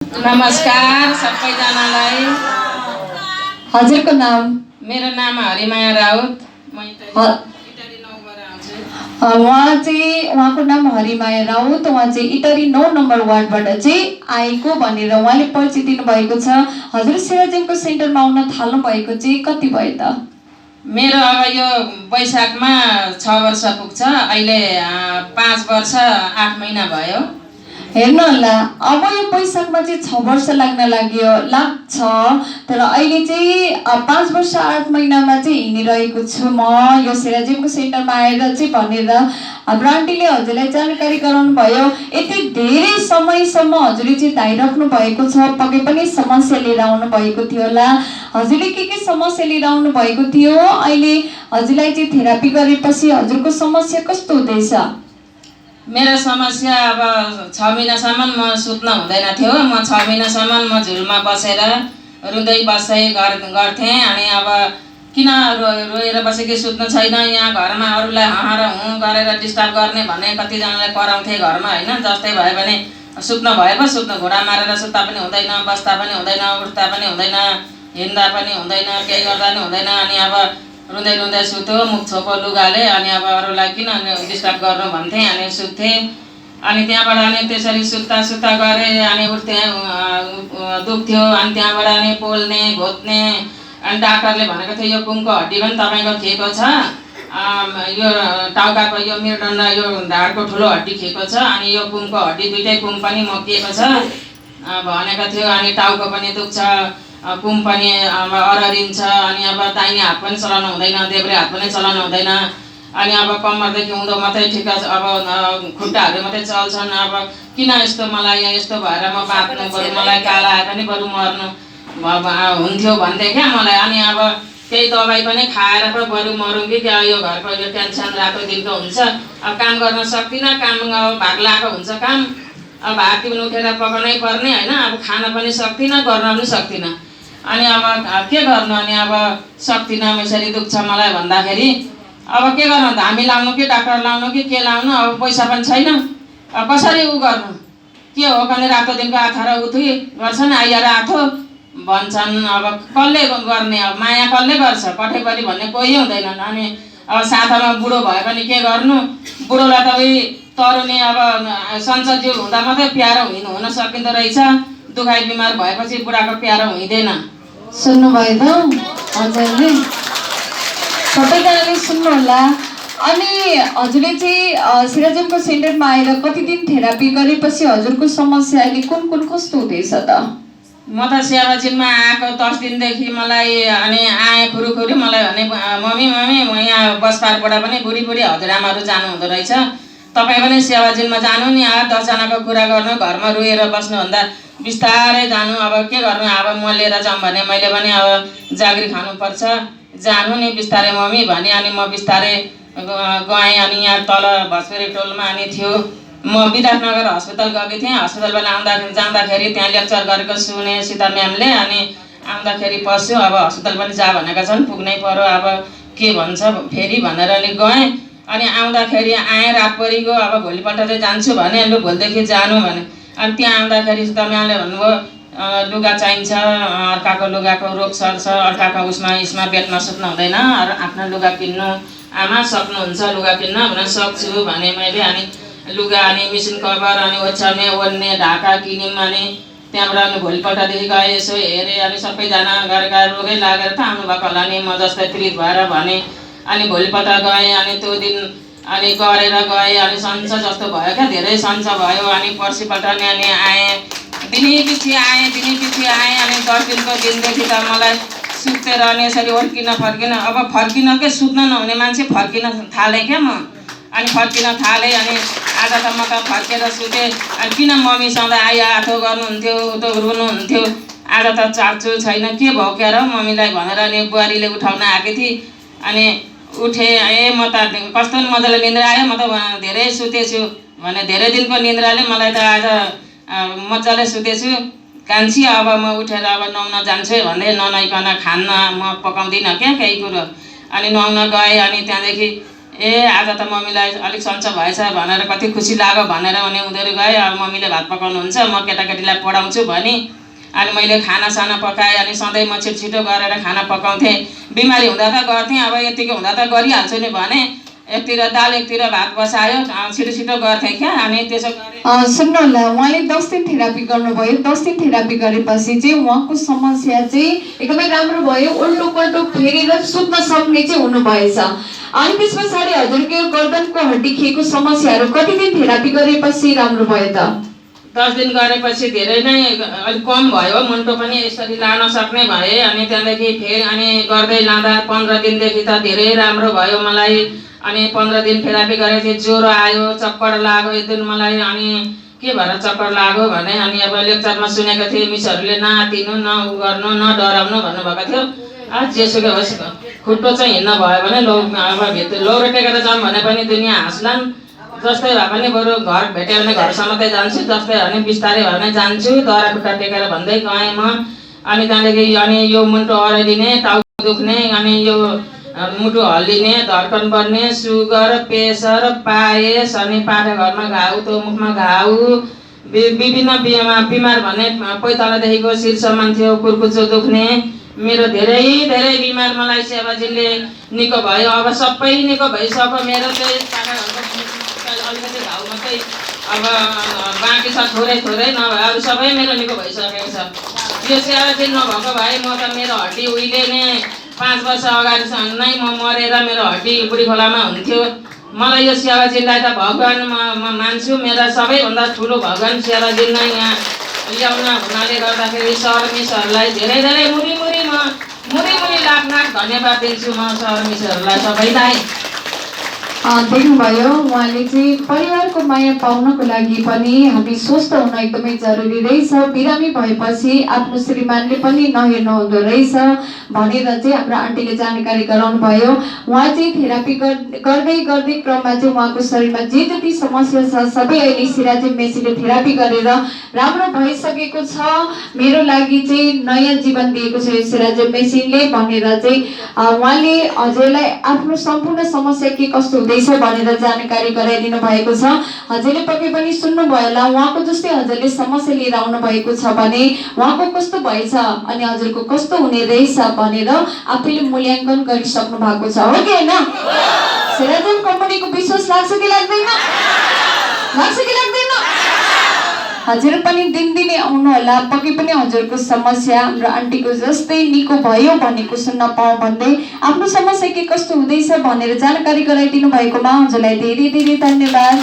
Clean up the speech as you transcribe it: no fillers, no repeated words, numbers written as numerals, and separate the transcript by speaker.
Speaker 1: नमस्कार सबैजनालाई।
Speaker 2: हजुरको नाम?
Speaker 1: मेरो नाम हरिमाया राउत। म इटरी 9 आउँछु।
Speaker 2: उहाँको नाम हरिमाया राउत। उहाँ चाहिँ इटरी 9 नम्बर वार्डबाट चाहिँ आएको भनेर उहाँले परिचय दिनुभएको छ। हजुर सेवाजेमको सेन्टरमा आउन थाल्नु भएको चाहिँ कति भयो त?
Speaker 1: मेरो अब यो वैशाखमा 6 वर्ष पुग्छ। अहिले 5 वर्ष 8 महिना भयो।
Speaker 2: हेर्नु होला, अब यो वैशाखमा चाहिँ 6 वर्ष लाग्छ, तर अहिले चाहिँ 5 वर्ष 8 महिनामा चाहिँ हिँडिरहेको छु म यो सेवाजेमको सेन्टरमा आएर चाहिँ भनेर हाम्रो आन्टीले हजुरलाई जानकारी गराउनु भयो। यति धेरै समयसम्म हजुरले चाहिँ धाइराख्नु भएको छ, पक्कै पनि समस्या लिएर आउनु भएको थियो होला। हजुरले के समस्या लिएर आउनु भएको थियो? अहिले हजुरलाई चाहिँ थेरापी गरेपछि हजुरको समस्या कस्तो हुँदैछ?
Speaker 1: मेरो समस्या अब 6 महिनासम्म म सुत्न हुँदैन थियो। म 6 महिनासम्म म झुलमा बसेर रुँदै बसाइ गर्थेँ। अनि अब किन रोएर बसेकी सुत्नु छैन, यहाँ घरमा अरूलाई हँ र हुँ गरेर डिस्टर्ब गर्ने भन्ने कतिजनालाई कराउँथे घरमा होइन। जस्तै भयो भने सुत्न भए पो सुत्नु, घुँडा मारेर सुत्दा पनि हुँदैन, बस्दा पनि हुँदैन, उठ्दा पनि हुँदैन, हिँड्दा पनि हुँदैन, केही गर्दा पनि हुँदैन। अनि अब रुँदै रुँदै सुत्यो मुख छोपो लुगाले। अनि अब अरूलाई किन डिस्टर्ब गर्नु भन्थेँ। अनि सुत्थेँ। अनि त्यहाँबाट अनि त्यसरी सुत्ता सुत्ता गरेँ। अनि उठ्थेँ, दुख्थ्यो। अनि त्यहाँबाट अनि पोल्ने घोत्ने। अनि डाक्टरले भनेको थियो यो कुमको हड्डी पनि तपाईँको खिएको छ, यो टाउकाको यो मेरुदण्ड यो ढाडको ठुलो हड्डी खिएको छ, अनि यो कुमको हड्डी दुइटै कुम पनि मकिएको छ भनेको थियो। अनि टाउको पनि दुख्छ, कुम पनि अब अररिन्छ। अनि अब दाहिने हात पनि चलाउनु हुँदैन, देब्रे हात पनि चलाउनु हुँदैन। अनि अब कम्मरदेखि उँधो मात्रै ठिक छ, अब खुट्टाहरू मात्रै चल्छन्। अब किन यस्तो मलाई यस्तो भएर म बाँच्नु, बरु मलाई काला आए पनि बरु मर्नु हुन्थ्यो भन्थे क्या मलाई। अनि अब केही दबाई पनि खाएर पो बरु मरौँ कि क्या, यो घरको यो टेन्सन रातो दिनको हुन्छ। अब काम गर्न सक्दिनँ, काम भाग लगाएको हुन्छ काम। अब भात पिउनु उठेर पकाउनै पर्ने होइन। अब खान पनि सक्दिनँ, गर्न पनि सक्दिनँ। अनि अब के गर्नु? अनि अब सक्दिनँ, यसरी दुख्छ मलाई भन्दाखेरि अब के गर्नु? धामी लाउनु कि डाक्टर लाउनु कि के लाउनु? अब पैसा पनि छैन, अब कसरी गर्नु? के हो भने रातो दिनको आथा र उथुई गर्छन्, आइएर आथो भन्छन्। अब कसले गर्ने? अब माया कसले गर्छ? पठेपरि भन्ने कोही हुँदैनन्। अनि अब साथमा बुढो भए पनि के गर्नु? बुढोलाई त उही तरुनी अब सन्चो हुँदा मात्रै प्यारो हुन सकिँदो रहेछ। दुखाइ बिमार भएपछि बुढाको प्यारो हुँदैन।
Speaker 2: सुन्नुभयो त हजुरले? सबैजनाले सुन्नु होला। अनि हजुरले चाहिँ सेवाजेमको सेन्टरमा आएर कति दिन थेरापी गरेपछि हजुरको समस्या अहिले कुन कस्तो हुँदैछ त?
Speaker 1: म त सेवाजेममा आएको 10 दिनदेखि मलाई अनि आएँ खुरुखुरी। मलाई भने मम्मी म यहाँ बसपारबाट पनि बुढी हजुरआमाहरू जानु हुँदो रहेछ, तपाईँ पनि सेवाजेममा जानु नि, 10 जनाको कुरा गर्नु, घरमा रोएर बस्नुभन्दा बिस्तारै जानु। अब के गर्नु? अब म लिएर जाऊँ भने मैले पनि अब जागिर खानुपर्छ, जानु नि बिस्तारै मम्मी भने। अनि म बिस्तारै गएँ। अनि यहाँ तल भस्पेरी टोलमा अनि थियो, म विराटनगर हस्पिटल गएको थिएँ। हस्पिटलबाट जाँदाखेरि त्यहाँ लेक्चर गरेको सुने सीता म्यामले। अनि आउँदाखेरि पस्यो, अब हस्पिटल पनि जा भनेका छन्, पुग्नै पर्यो, अब के भन्छ फेरि भनेर अनि गएँ। अनि आउँदाखेरि आएँ रातभरिको। अब भोलिपल्ट चाहिँ जान्छु भने, लु भोलिदेखि जानु भने। अनि त्यहाँ आउँदाखेरि सीता म्यामले भन्नुभयो लुगा चाहिन्छ, अर्काको लुगाको रोग सर्छ, अर्काको यसमा बेडमा सुत्नु हुँदैन, आफ्नो लुगा किन्नु आमा सक्नुहुन्छ लुगा किन्न भनेर सक्छु भने मैले। अनि लुगा अनि मिसिन कभर अनि ओछ्याउने ओढ्ने ढाका किन्यौँ। अनि त्यहाँबाट अनि भोलिपल्टदेखि गएँ, यसो हेरेँ। अनि सबैजना गरेका रोगै लागेर त आउनुभएको होला नि, म जस्तै पीडित भएर भने। अनि भोलिपल्ट गएँ। अनि त्यो दिन अनि गरेर गएँ। अनि सन्चो जस्तो भयो क्या, धेरै सन्चो भयो। अनि पर्सिपल्ट अनि आएँ, दिनैपिछे आएँ। अनि 10 दिनको दिनदेखि त मलाई सुतेर अनि यसरी फर्किन अब फर्किन के सुत्न नहुने मान्छे फर्किन थालेँ क्या म। अनि फर्किन थालेँ। अनि आज त म त फर्केर सुतेँ। अनि किन मम्मी सधैँ आथो गर्नुहुन्थ्यो, उतो रुनुहुन्थ्यो, आज त चार्जु छैन, के भयो क्या र मम्मीलाई भनेर अनि बुहारीले उठाउन आएकी थिए। अनि उठेँ, म त कस्तो मजाले निन्द्रा आयो, म त धेरै सुतेछु भने धेरै दिनको निन्द्राले मलाई त आज मजाले सुतेछु कान्छी। अब म उठेर अब नुहाउन जान्छु भन्दै ननुहाइकन खान्न म पकाउँदिनँ क्या केही कुरो। अनि नुहाउन गएँ। अनि त्यहाँदेखि आज त मम्मीलाई अलिक सन्चो भएछ भनेर कति खुसी लाग्यो भनेर अनि उनीहरू गए। अब मम्मीले भात पकाउनुहुन्छ, म केटाकेटीलाई पढाउँछु भनी अनि मैले खानासाना पकाएँ। अनि सधैँ म छिटो गरेर खाना पकाउँथेँ। बिमारी हुँदा त गर्थेँ, अब यतिको हुँदा त गरिहाल्छु नि भने एकतिर दाल एकतिर भात बसायो, छिटो गर्थेँ क्या। अनि त्यसो गरेँ।
Speaker 2: सुन्नु होला, उहाँले 10 दिन थेरापी गर्नुभयो। 10 दिन थेरापी गरेपछि चाहिँ उहाँको समस्या चाहिँ एकदमै राम्रो भयो। उल्टो पल्टो फेरेर सुत्न सक्ने चाहिँ हुनुभएछ। अनि त्यस पछाडि हजुरको गर्दनको हड्डी खिएको समस्याहरू कति दिन थेरापी गरेपछि राम्रो भयो त?
Speaker 1: 10 दिन गरेपछि धेरै नै अलिक कम भयो। मुन्टो पनि यसरी लान सक्ने भए। अनि त्यहाँदेखि फेरि अनि गर्दै लाँदा 15 दिनदेखि त धेरै राम्रो भयो मलाई। अनि 15 दिन थेरापी गरेपछि ज्वरो आयो, चक्कर लाग्यो एक दिन मलाई। अनि के भएर चक्कर लाग्यो भने अनि अब लेक्चरमा सुनेको थिएँ मिसहरूले नआत्तिनु, न उ गर्नु, न डराउनु भन्नुभएको थियो। जेसुकै होस्, खुट्टो चाहिँ हिँड्न भयो भने अब भित्र लौरो टेकेर जाऊँ भने पनि दुनियाँ हाँस्लान्। जस्तै भए पनि बरु घर भेट्यो भने घरसम्म चाहिँ जान्छु, जस्तै भए पनि बिस्तारै भए पनि जान्छु, दरा खुट्टा टेकेर भन्दै गएँ म। अनि त्यहाँदेखि अनि यो मुन्टो अराइदिने, टाउको दुख्ने, अनि यो मुटु हल्लिने, धड्कन बढ्ने, सुगर, प्रेसर, पायस, अनि पाठाघरमा घाउ, त्यो मुखमा घाउ, विभिन्न बिमार भन्ने पैतालादेखिको शीर्षमा थियो, कुर्कुच्चो दुख्ने, मेरो धेरै बिमार मलाई सेवाजीले निको भयो। अब सबै निको भइसक्यो। मेरो चाहिँ पाठाघरको अलिकति घाउ मात्रै अब बाँकी छ, थोरै नभए अरू सबै मेरो निको भइसकेको छ। यो सेवाजी नभएको भए म त मेरो हड्डी उहिले नै 5 वर्ष अगाडि नै म मरेर मेरो हड्डी बुढी खोलामा हुन्थ्यो। मलाई यो सेवाजीलाई त भगवान म मान्छु। मेरा सबैभन्दा ठुलो भगवान सेवाजी नै यहाँ ल्याउन हुनाले गर्दाखेरि सर मिसहरूलाई धेरै मुरी लाख धन्यवाद दिन्छु म सर मिसहरूलाई सबैलाई।
Speaker 2: देख्नुभयो, उहाँले चाहिँ परिवारको माया पाउनको लागि पनि हामी स्वस्थ हुन एकदमै जरुरी रहेछ। बिरामी भएपछि आफ्नो श्रीमानले पनि नहेर्नु हुँदो रहेछ भनेर चाहिँ हाम्रो आन्टीले जानकारी गराउनु भयो। उहाँ चाहिँ थेरापी गर्दै क्रममा चाहिँ उहाँको शरीरमा जे जति समस्या छ सबै अहिले सिराजी मेसीले थेरापी गरेर राम्रो भइसकेको छ। मेरो लागि चाहिँ नयाँ जीवन दिएको छ यो सिराजी मेसीले भनेर चाहिँ उहाँले हजुरलाई आफ्नो सम्पूर्ण समस्या के कस्तो हुँदैछ भनेर जानकारी गराइदिनु भएको छ। हजुरले पक्कै पनि सुन्नुभयो होला, उहाँको जस्तै हजुरले समस्या लिएर आउनु भएको छ भने उहाँको कस्तो भएछ अनि हजुरको कस्तो हुने रहेछ भनेर आफैले मूल्याङ्कन गरिसक्नु भएको छ, हो कि होइन? सेराजन कम्पनीको विश्वास लाग्छ कि लाग्दैन? हजुर पनि दिनदिनै आउनु होला। पक्कै पनि हजुरको समस्या हाम्रो आन्टीको जस्तै निको भयो भनेको सुन्न पाऊँ भन्दै आफ्नो समस्या के कस्तो हुँदैछ भनेर जानकारी गराइदिनु भएकोमा हजुरलाई धेरै धन्यवाद।